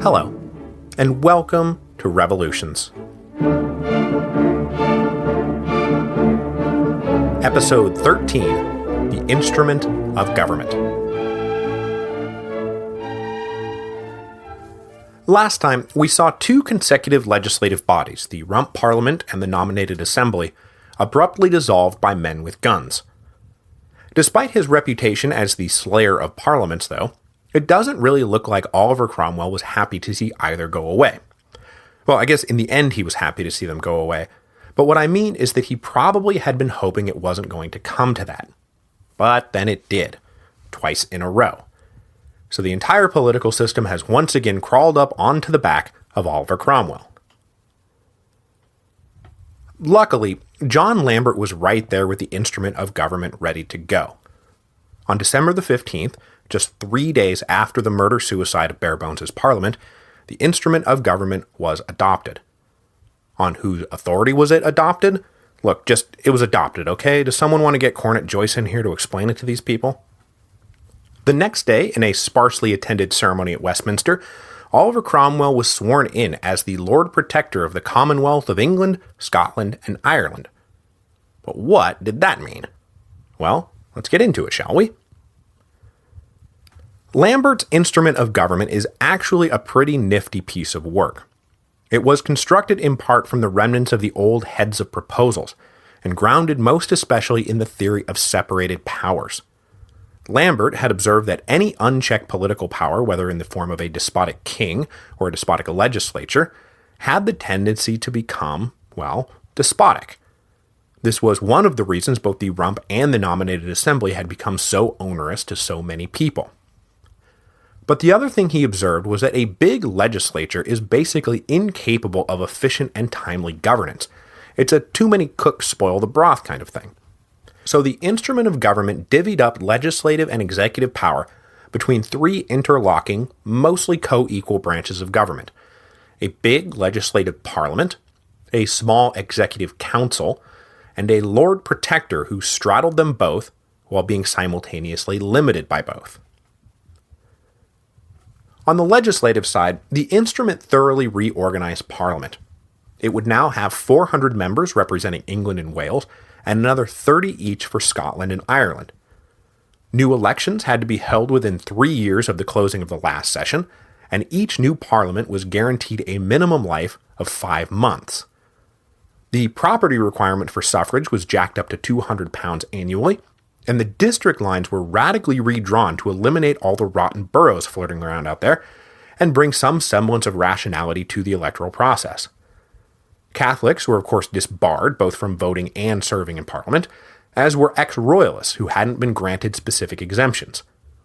Hello, and welcome to Revolutions. Episode 13, The Instrument of Government. Last time, we saw two consecutive legislative bodies, the Rump Parliament and the Nominated Assembly, abruptly dissolved by men with guns. Despite his reputation as the slayer of parliaments, though, it doesn't really look like Oliver Cromwell was happy to see either go away. Well, I guess in the end he was happy to see them go away, but what I mean is that he probably had been hoping it wasn't going to come to that. But then it did, twice in a row. So the entire political system has once again crawled up onto the back of Oliver Cromwell. Luckily, John Lambert was right there with the instrument of government ready to go. On December the 15th, just 3 days after the murder-suicide of Barebones' parliament, the instrument of government was adopted. On whose authority was it adopted? Look, it was adopted, okay? Does someone want to get Cornet Joyce in here to explain it to these people? The next day, in a sparsely attended ceremony at Westminster, Oliver Cromwell was sworn in as the Lord Protector of the Commonwealth of England, Scotland, and Ireland. But what did that mean? Well, let's get into it, shall we? Lambert's instrument of government is actually a pretty nifty piece of work. It was constructed in part from the remnants of the old heads of proposals, and grounded most especially in the theory of separated powers. Lambert had observed that any unchecked political power, whether in the form of a despotic king or a despotic legislature, had the tendency to become, well, despotic. This was one of the reasons both the Rump and the Nominated Assembly had become so onerous to so many people. But the other thing he observed was that a big legislature is basically incapable of efficient and timely governance. It's a too many cooks spoil the broth kind of thing. So the instrument of government divvied up legislative and executive power between three interlocking, mostly co-equal branches of government: a big legislative parliament, a small executive council, and a Lord Protector who straddled them both while being simultaneously limited by both. On the legislative side, the instrument thoroughly reorganized Parliament. It would now have 400 members representing England and Wales, and another 30 each for Scotland and Ireland. New elections had to be held within 3 years of the closing of the last session, and each new Parliament was guaranteed a minimum life of 5 months. The property requirement for suffrage was jacked up to £200 annually, and the district lines were radically redrawn to eliminate all the rotten boroughs floating around out there, and bring some semblance of rationality to the electoral process. Catholics were of course disbarred both from voting and serving in Parliament, as were ex-royalists who hadn't been granted specific exemptions,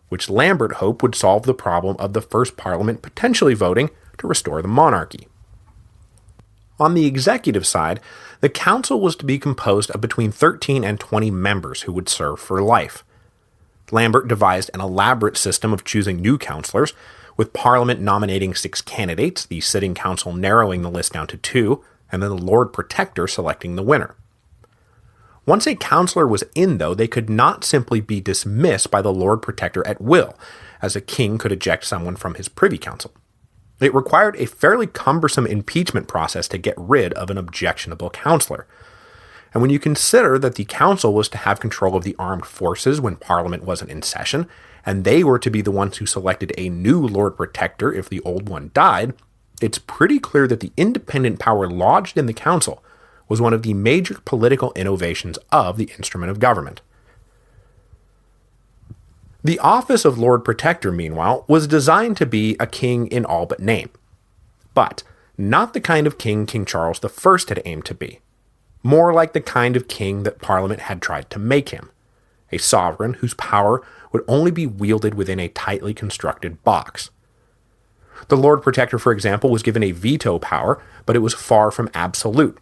which Lambert hoped would solve the problem of the first Parliament potentially voting to restore the monarchy. On the executive side, the council was to be composed of between 13 and 20 members who would serve for life. Lambert devised an elaborate system of choosing new councillors, with Parliament nominating 6 candidates, the sitting council narrowing the list down to 2, and then the Lord Protector selecting the winner. Once a councillor was in, though, they could not simply be dismissed by the Lord Protector at will, as a king could eject someone from his Privy Council. It required a fairly cumbersome impeachment process to get rid of an objectionable councillor. And when you consider that the council was to have control of the armed forces when Parliament wasn't in session, and they were to be the ones who selected a new Lord Protector if the old one died, it's pretty clear that the independent power lodged in the council was one of the major political innovations of the instrument of government. The office of Lord Protector, meanwhile, was designed to be a king in all but name, but not the kind of king King Charles I had aimed to be, more like the kind of king that Parliament had tried to make him, a sovereign whose power would only be wielded within a tightly constructed box. The Lord Protector, for example, was given a veto power, but it was far from absolute.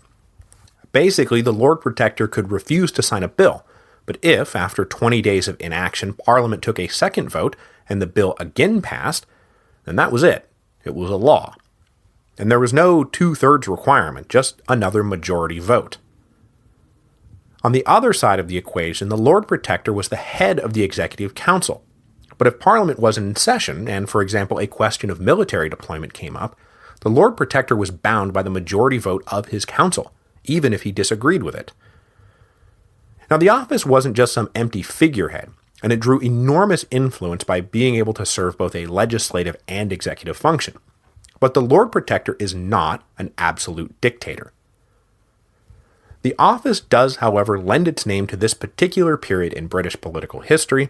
Basically, the Lord Protector could refuse to sign a bill, but if, after 20 days of inaction, Parliament took a second vote and the bill again passed, then that was it. It was a law. And there was no 2/3 requirement, just another majority vote. On the other side of the equation, the Lord Protector was the head of the Executive Council, But if Parliament was in session, and for example a question of military deployment came up, the Lord Protector was bound by the majority vote of his council, even if he disagreed with it. Now, the office wasn't just some empty figurehead, and it drew enormous influence by being able to serve both a legislative and executive function. But the Lord Protector is not an absolute dictator. The office does, however, lend its name to this particular period in British political history.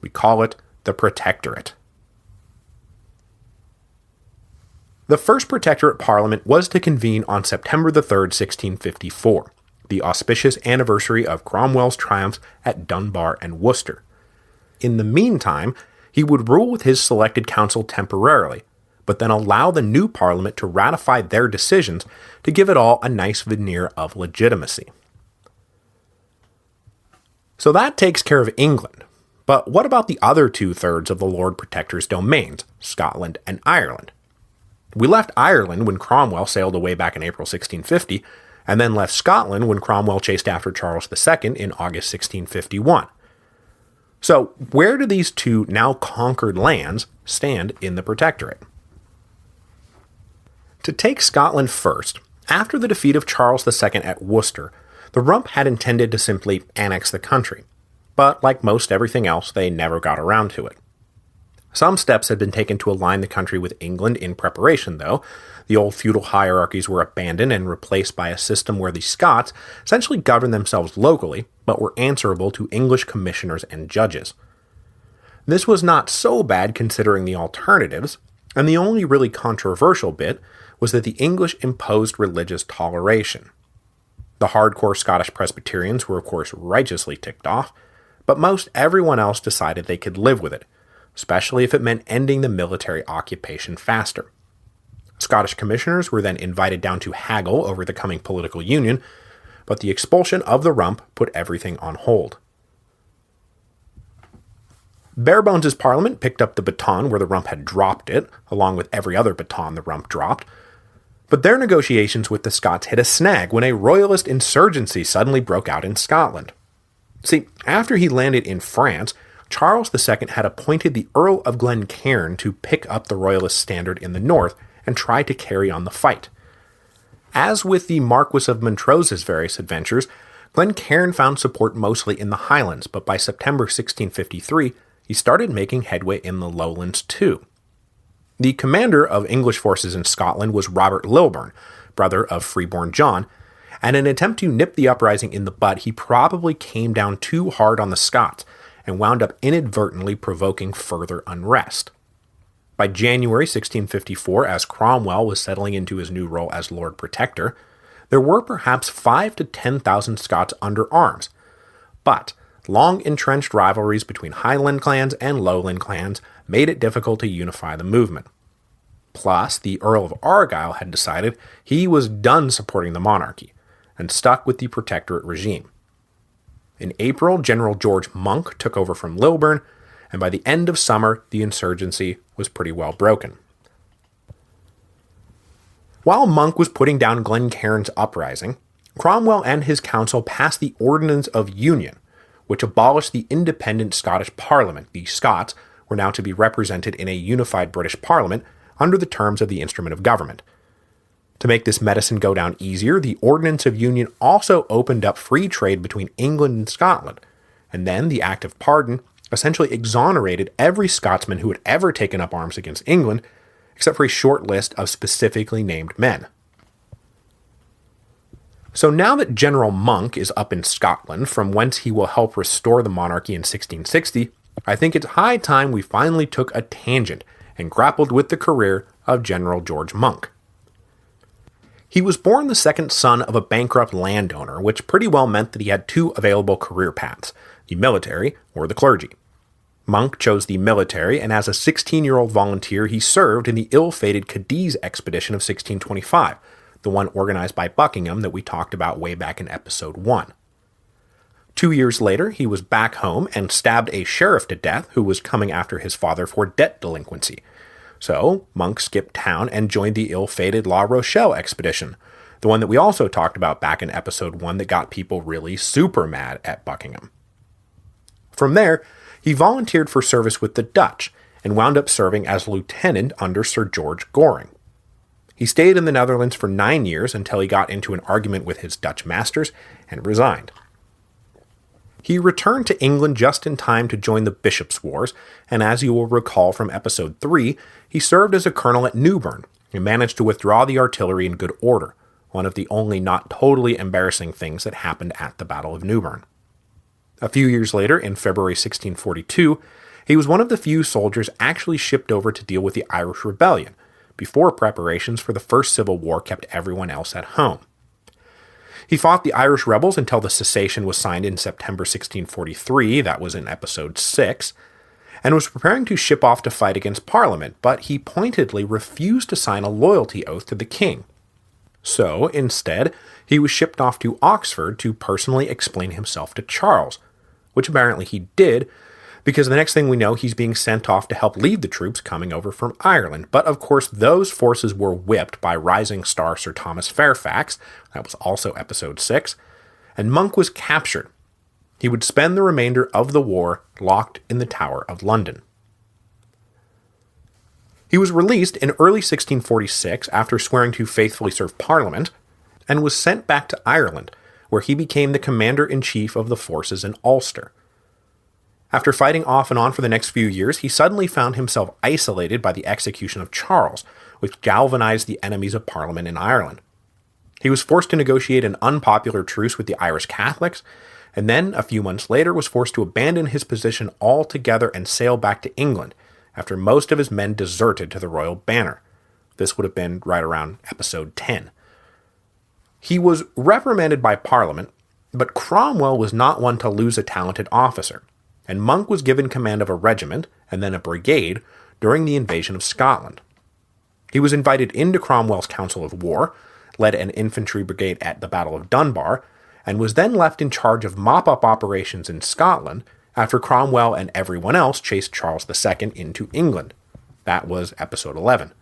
We call it the Protectorate. The first Protectorate Parliament was to convene on September the 3rd, 1654, the auspicious anniversary of Cromwell's triumphs at Dunbar and Worcester. In the meantime, he would rule with his selected council temporarily, but then allow the new Parliament to ratify their decisions to give it all a nice veneer of legitimacy. So that takes care of England, but what about the other 2/3 of the Lord Protector's domains, Scotland and Ireland? We left Ireland when Cromwell sailed away back in April 1650, and then left Scotland when Cromwell chased after Charles II in August 1651. So where do these two now conquered lands stand in the Protectorate? To take Scotland first, after the defeat of Charles II at Worcester, the Rump had intended to simply annex the country, but like most everything else, they never got around to it. Some steps had been taken to align the country with England in preparation, though. The old feudal hierarchies were abandoned and replaced by a system where the Scots essentially governed themselves locally, but were answerable to English commissioners and judges. This was not so bad considering the alternatives, and the only really controversial bit was that the English imposed religious toleration. The hardcore Scottish Presbyterians were of course righteously ticked off, but most everyone else decided they could live with it, especially if it meant ending the military occupation faster. Scottish commissioners were then invited down to haggle over the coming political union, but the expulsion of the Rump put everything on hold. Barebones' Parliament picked up the baton where the Rump had dropped it, along with every other baton the Rump dropped, but their negotiations with the Scots hit a snag when a royalist insurgency suddenly broke out in Scotland. See, after he landed in France, Charles II had appointed the Earl of Glencairn to pick up the royalist standard in the north and try to carry on the fight. As with the Marquis of Montrose's various adventures, Glencairn found support mostly in the Highlands, but by September 1653, he started making headway in the lowlands too. The commander of English forces in Scotland was Robert Lilburne, brother of freeborn John, and in an attempt to nip the uprising in the bud, he probably came down too hard on the Scots and wound up inadvertently provoking further unrest. By January 1654, as Cromwell was settling into his new role as Lord Protector, there were perhaps 5,000 to 10,000 Scots under arms, but long-entrenched rivalries between Highland clans and Lowland clans made it difficult to unify the movement. Plus, the Earl of Argyll had decided he was done supporting the monarchy, and stuck with the Protectorate regime. In April, General George Monk took over from Lilburne, and by the end of summer, the insurgency was pretty well broken. While Monk was putting down Glencairn's uprising, Cromwell and his council passed the Ordinance of Union, which abolished the independent Scottish Parliament. The Scots were now to be represented in a unified British Parliament under the terms of the instrument of government. To make this medicine go down easier, the Ordinance of Union also opened up free trade between England and Scotland, and then the Act of Pardon essentially exonerated every Scotsman who had ever taken up arms against England, except for a short list of specifically named men. So now that General Monk is up in Scotland, from whence he will help restore the monarchy in 1660, I think it's high time we finally took a tangent and grappled with the career of General George Monk. He was born the second son of a bankrupt landowner, which pretty well meant that he had two available career paths, the military or the clergy. Monk chose the military, and as a 16-year-old volunteer, he served in the ill-fated Cadiz expedition of 1625, the one organized by Buckingham that we talked about way back in episode 1. 2 years later, he was back home and stabbed a sheriff to death who was coming after his father for debt delinquency. So, Monk skipped town and joined the ill-fated La Rochelle expedition, the one that we also talked about back in episode 1 that got people really super mad at Buckingham. From there, He volunteered for service with the Dutch and wound up serving as lieutenant under Sir George Goring. He stayed in the Netherlands for 9 years until he got into an argument with his Dutch masters and resigned. He returned to England just in time to join the Bishops' Wars, and as you will recall from episode 3, he served as a colonel at Newburn and managed to withdraw the artillery in good order, one of the only not totally embarrassing things that happened at the Battle of Newburn. A few years later, in February 1642, he was one of the few soldiers actually shipped over to deal with the Irish Rebellion, before preparations for the First Civil War kept everyone else at home. He fought the Irish rebels until the cessation was signed in September 1643, that was in episode 6, and was preparing to ship off to fight against Parliament, but he pointedly refused to sign a loyalty oath to the king. So, instead, he was shipped off to Oxford to personally explain himself to Charles, which apparently he did, because the next thing we know, he's being sent off to help lead the troops coming over from Ireland. But of course, those forces were whipped by rising star Sir Thomas Fairfax, that was also episode 6, and Monk was captured. He would spend the remainder of the war locked in the Tower of London. He was released in early 1646 after swearing to faithfully serve Parliament, and was sent back to Ireland, where he became the commander-in-chief of the forces in Ulster. After fighting off and on for the next few years, he suddenly found himself isolated by the execution of Charles, which galvanized the enemies of Parliament in Ireland. He was forced to negotiate an unpopular truce with the Irish Catholics, and then, a few months later, was forced to abandon his position altogether and sail back to England, after most of his men deserted to the royal banner. This would have been right around episode 10. He was reprimanded by Parliament, but Cromwell was not one to lose a talented officer, and Monk was given command of a regiment, and then a brigade, during the invasion of Scotland. He was invited into Cromwell's Council of War, led an infantry brigade at the Battle of Dunbar, and was then left in charge of mop-up operations in Scotland after Cromwell and everyone else chased Charles II into England. That was episode 11.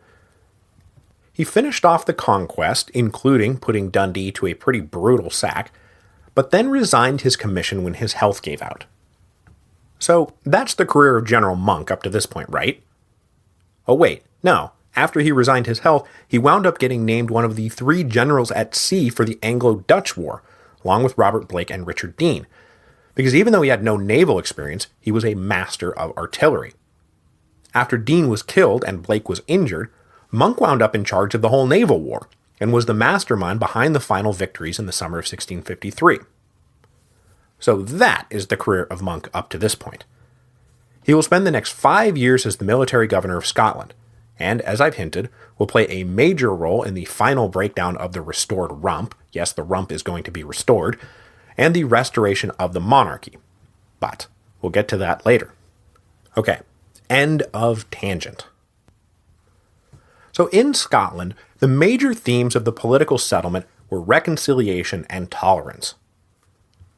He finished off the conquest, including putting Dundee to a pretty brutal sack, but then resigned his commission when his health gave out. So that's the career of General Monk up to this point, right? Oh wait, no. After he resigned his health, he wound up getting named one of the 3 generals at sea for the Anglo-Dutch War, along with Robert Blake and Richard Dean, because even though he had no naval experience, he was a master of artillery. After Dean was killed and Blake was injured, Monk wound up in charge of the whole naval war, and was the mastermind behind the final victories in the summer of 1653. So that is the career of Monk up to this point. He will spend the next 5 years as the military governor of Scotland, and, as I've hinted, will play a major role in the final breakdown of the restored rump, yes, the rump is going to be restored, and the restoration of the monarchy. But we'll get to that later. Okay, end of tangent. So in Scotland, the major themes of the political settlement were reconciliation and tolerance.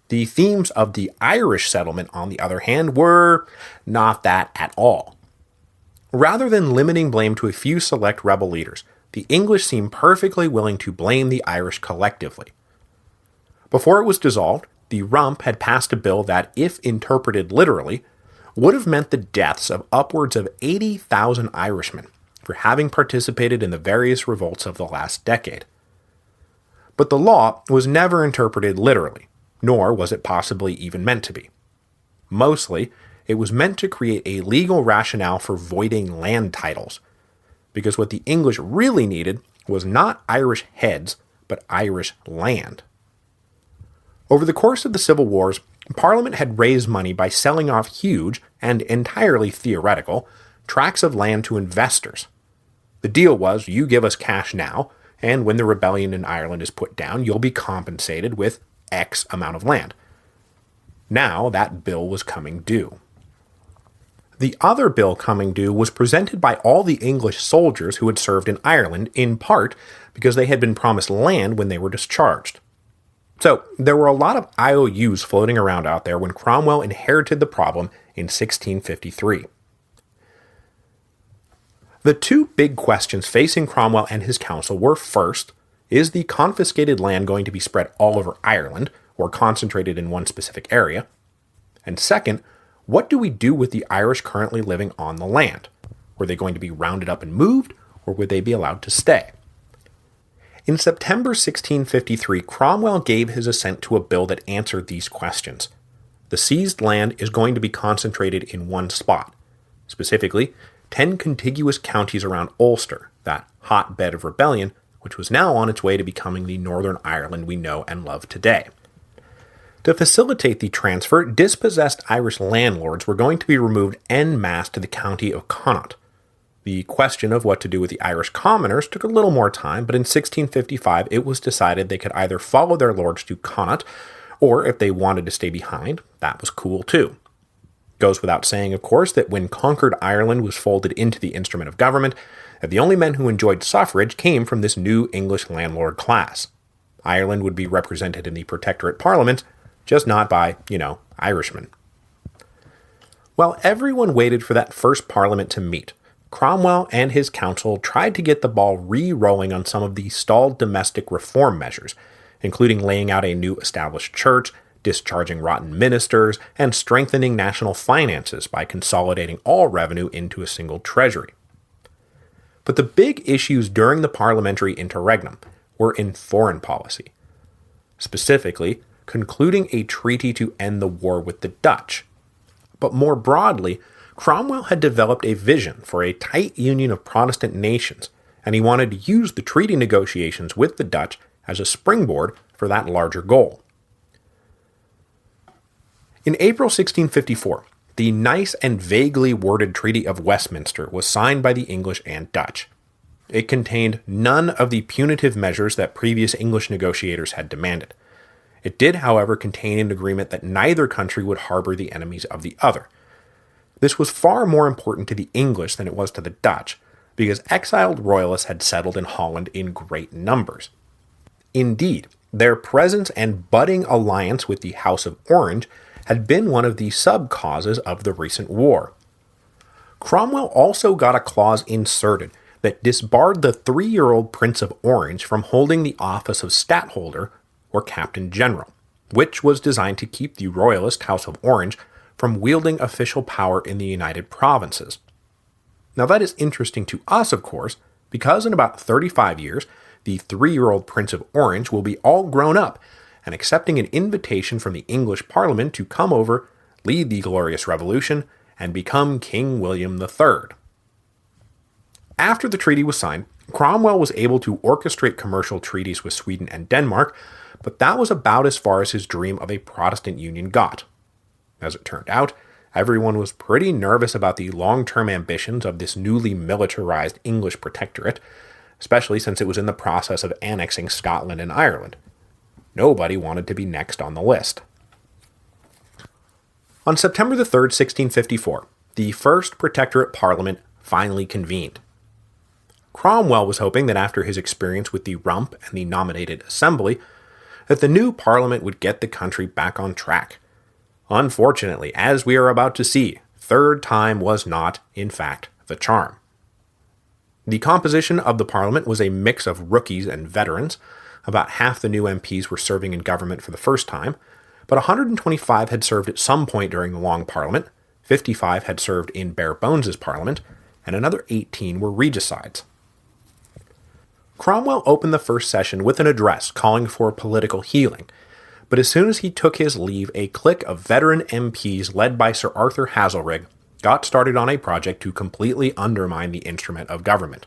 The themes of the Irish settlement, on the other hand, were not that at all. Rather than limiting blame to a few select rebel leaders, the English seemed perfectly willing to blame the Irish collectively. Before it was dissolved, the Rump had passed a bill that, if interpreted literally, would have meant the deaths of upwards of 80,000 Irishmen for having participated in the various revolts of the last decade. But the law was never interpreted literally, nor was it possibly even meant to be. Mostly, it was meant to create a legal rationale for voiding land titles, because what the English really needed was not Irish heads, but Irish land. Over the course of the Civil Wars, Parliament had raised money by selling off huge, and entirely theoretical, tracts of land to investors. The deal was, you give us cash now, and when the rebellion in Ireland is put down, you'll be compensated with X amount of land. Now that bill was coming due. The other bill coming due was presented by all the English soldiers who had served in Ireland, in part because they had been promised land when they were discharged. So there were a lot of IOUs floating around out there when Cromwell inherited the problem in 1653. The 2 big questions facing Cromwell and his council were, first, is the confiscated land going to be spread all over Ireland, or concentrated in one specific area? And second, what do we do with the Irish currently living on the land? Were they going to be rounded up and moved, or would they be allowed to stay? In September 1653, Cromwell gave his assent to a bill that answered these questions. The seized land is going to be concentrated in one spot, specifically 10 contiguous counties around Ulster, that hotbed of rebellion, which was now on its way to becoming the Northern Ireland we know and love today. To facilitate the transfer, dispossessed Irish landlords were going to be removed en masse to the county of Connaught. The question of what to do with the Irish commoners took a little more time, but in 1655 it was decided they could either follow their lords to Connaught, or if they wanted to stay behind, that was cool too. Goes without saying, of course, that when conquered Ireland was folded into the instrument of government, that the only men who enjoyed suffrage came from this new English landlord class. Ireland would be represented in the Protectorate Parliament, just not by, Irishmen. While everyone waited for that first Parliament to meet, Cromwell and his council tried to get the ball re-rolling on some of the stalled domestic reform measures, including laying out a new established church, discharging rotten ministers, and strengthening national finances by consolidating all revenue into a single treasury. But the big issues during the parliamentary interregnum were in foreign policy. Specifically, concluding a treaty to end the war with the Dutch. But more broadly, Cromwell had developed a vision for a tight union of Protestant nations, and he wanted to use the treaty negotiations with the Dutch as a springboard for that larger goal. In April 1654, the nice and vaguely worded Treaty of Westminster was signed by the English and Dutch. It contained none of the punitive measures that previous English negotiators had demanded. It did, however, contain an agreement that neither country would harbor the enemies of the other. This was far more important to the English than it was to the Dutch, because exiled royalists had settled in Holland in great numbers. Indeed, their presence and budding alliance with the House of Orange had been one of the sub-causes of the recent war. Cromwell also got a clause inserted that disbarred the 3-year-old Prince of Orange from holding the office of Stadtholder, or Captain General, which was designed to keep the royalist House of Orange from wielding official power in the United Provinces. Now that is interesting to us, of course, because in about 35 years, the 3-year-old Prince of Orange will be all grown up and accepting an invitation from the English Parliament to come over, lead the Glorious Revolution, and become King William III. After the treaty was signed, Cromwell was able to orchestrate commercial treaties with Sweden and Denmark, but that was about as far as his dream of a Protestant union got. As it turned out, everyone was pretty nervous about the long-term ambitions of this newly militarized English protectorate, especially since it was in the process of annexing Scotland and Ireland. Nobody wanted to be next on the list. On September 3rd, 1654, the First Protectorate Parliament finally convened. Cromwell was hoping that after his experience with the Rump and the nominated Assembly, that the new Parliament would get the country back on track. Unfortunately, as we are about to see, third time was not, in fact, the charm. The composition of the Parliament was a mix of rookies and veterans. About half the new MPs were serving in government for the first time, but 125 had served at some point during the Long Parliament, 55 had served in bare bones' Parliament, and another 18 were regicides. Cromwell opened the first session with an address calling for political healing, but as soon as he took his leave, a clique of veteran MPs led by Sir Arthur Haselrig got started on a project to completely undermine the instrument of government.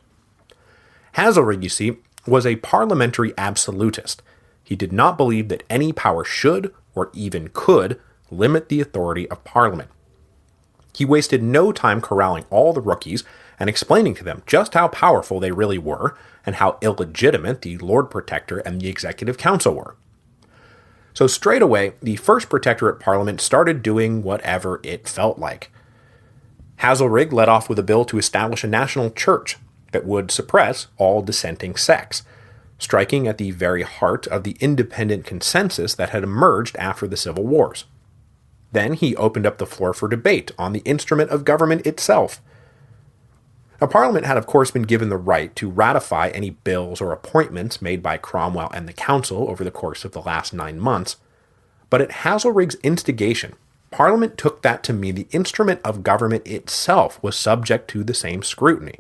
Haselrig, you see, was a parliamentary absolutist. He did not believe that any power should, or even could, limit the authority of Parliament. He wasted no time corralling all the rookies and explaining to them just how powerful they really were and how illegitimate the Lord Protector and the Executive Council were. So straight away, the First Protectorate Parliament started doing whatever it felt like. Haselrig led off with a bill to establish a national church that would suppress all dissenting sects, striking at the very heart of the independent consensus that had emerged after the Civil Wars. Then he opened up the floor for debate on the instrument of government itself. Now, Parliament had of course been given the right to ratify any bills or appointments made by Cromwell and the Council over the course of the last 9 months, but at Haselrig's instigation, Parliament took that to mean the instrument of government itself was subject to the same scrutiny.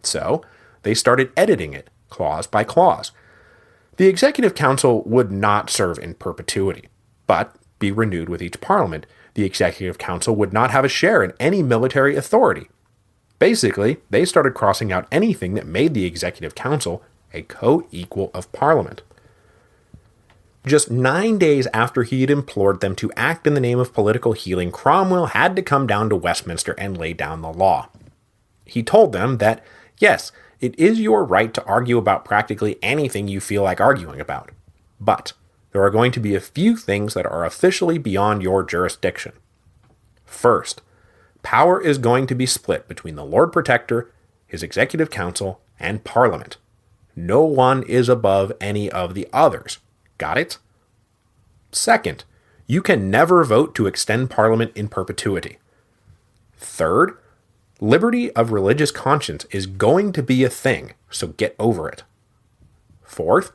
So, they started editing it, clause by clause. The Executive Council would not serve in perpetuity, but be renewed with each Parliament. The Executive Council would not have a share in any military authority. Basically, they started crossing out anything that made the Executive Council a co-equal of Parliament. Just 9 days after he had implored them to act in the name of political healing, Cromwell had to come down to Westminster and lay down the law. He told them that, yes, it is your right to argue about practically anything you feel like arguing about, but there are going to be a few things that are officially beyond your jurisdiction. First, power is going to be split between the Lord Protector, his Executive Council, and Parliament. No one is above any of the others. Got it? Second, you can never vote to extend Parliament in perpetuity. Third, liberty of religious conscience is going to be a thing, so get over it. Fourth,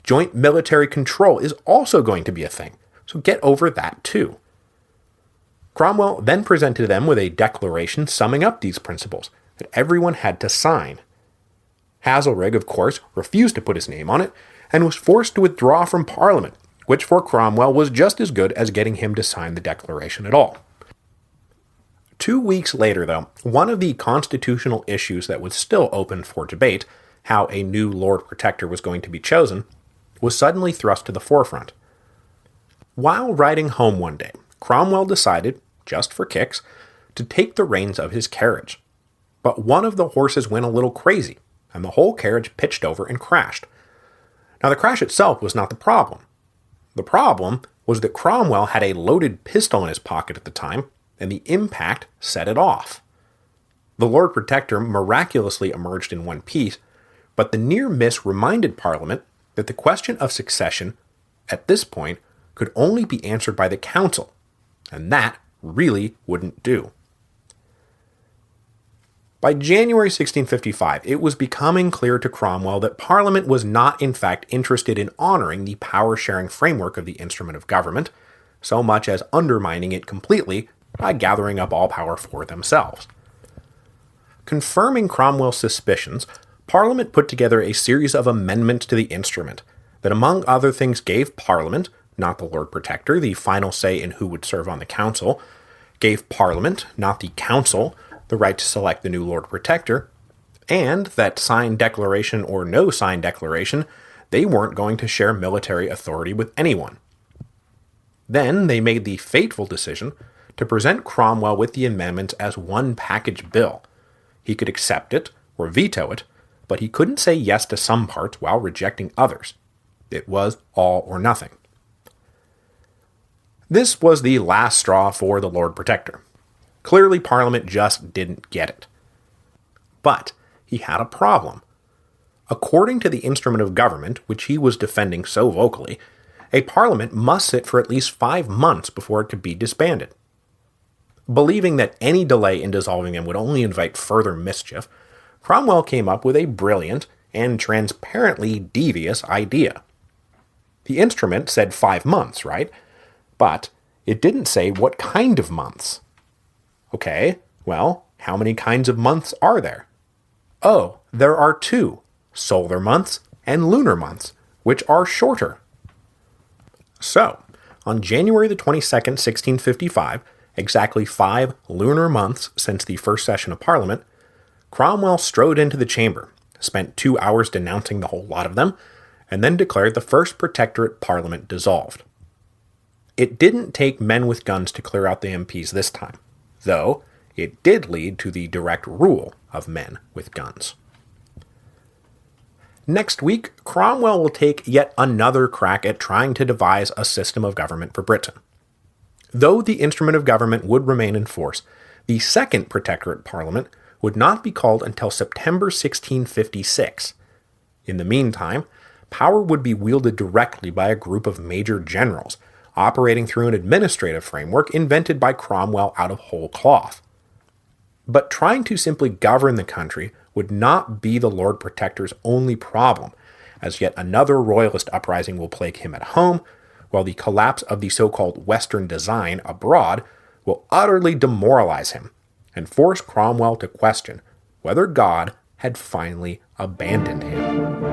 joint military control is also going to be a thing, so get over that too. Cromwell then presented them with a declaration summing up these principles that everyone had to sign. Hazelrig, of course, refused to put his name on it, and was forced to withdraw from Parliament, which for Cromwell was just as good as getting him to sign the declaration at all. 2 weeks later, though, one of the constitutional issues that was still open for debate, how a new Lord Protector was going to be chosen, was suddenly thrust to the forefront. While riding home one day, Cromwell decided, just for kicks, to take the reins of his carriage. But one of the horses went a little crazy, and the whole carriage pitched over and crashed. Now, the crash itself was not the problem. The problem was that Cromwell had a loaded pistol in his pocket at the time, and the impact set it off. The Lord Protector miraculously emerged in one piece, but the near miss reminded Parliament that the question of succession, at this point, could only be answered by the Council, and that really wouldn't do. By January 1655, it was becoming clear to Cromwell that Parliament was not in fact interested in honoring the power-sharing framework of the instrument of government, so much as undermining it completely by gathering up all power for themselves. Confirming Cromwell's suspicions, Parliament put together a series of amendments to the instrument that, among other things, gave Parliament, not the Lord Protector, the final say in who would serve on the Council, gave Parliament, not the Council, the right to select the new Lord Protector, and that signed declaration or no signed declaration, they weren't going to share military authority with anyone. Then they made the fateful decision to present Cromwell with the amendments as one package bill. He could accept it or veto it, but he couldn't say yes to some parts while rejecting others. It was all or nothing. This was the last straw for the Lord Protector. Clearly, Parliament just didn't get it. But he had a problem. According to the instrument of government, which he was defending so vocally, a Parliament must sit for at least 5 months before it could be disbanded. Believing that any delay in dissolving them would only invite further mischief, Cromwell came up with a brilliant and transparently devious idea. The instrument said 5 months, right? But it didn't say what kind of months. Okay, well, how many kinds of months are there? Oh, there are 2, solar months and lunar months, which are shorter. So, on January the 22nd, 1655, exactly 5 lunar months since the first session of Parliament, Cromwell strode into the chamber, spent 2 hours denouncing the whole lot of them, and then declared the first Protectorate Parliament dissolved. It didn't take men with guns to clear out the MPs this time, though it did lead to the direct rule of men with guns. Next week, Cromwell will take yet another crack at trying to devise a system of government for Britain. Though the instrument of government would remain in force, the second Protectorate Parliament would not be called until September 1656. In the meantime, power would be wielded directly by a group of major generals, operating through an administrative framework invented by Cromwell out of whole cloth. But trying to simply govern the country would not be the Lord Protector's only problem, as yet another royalist uprising will plague him at home, while the collapse of the so-called Western design abroad will utterly demoralize him and force Cromwell to question whether God had finally abandoned him.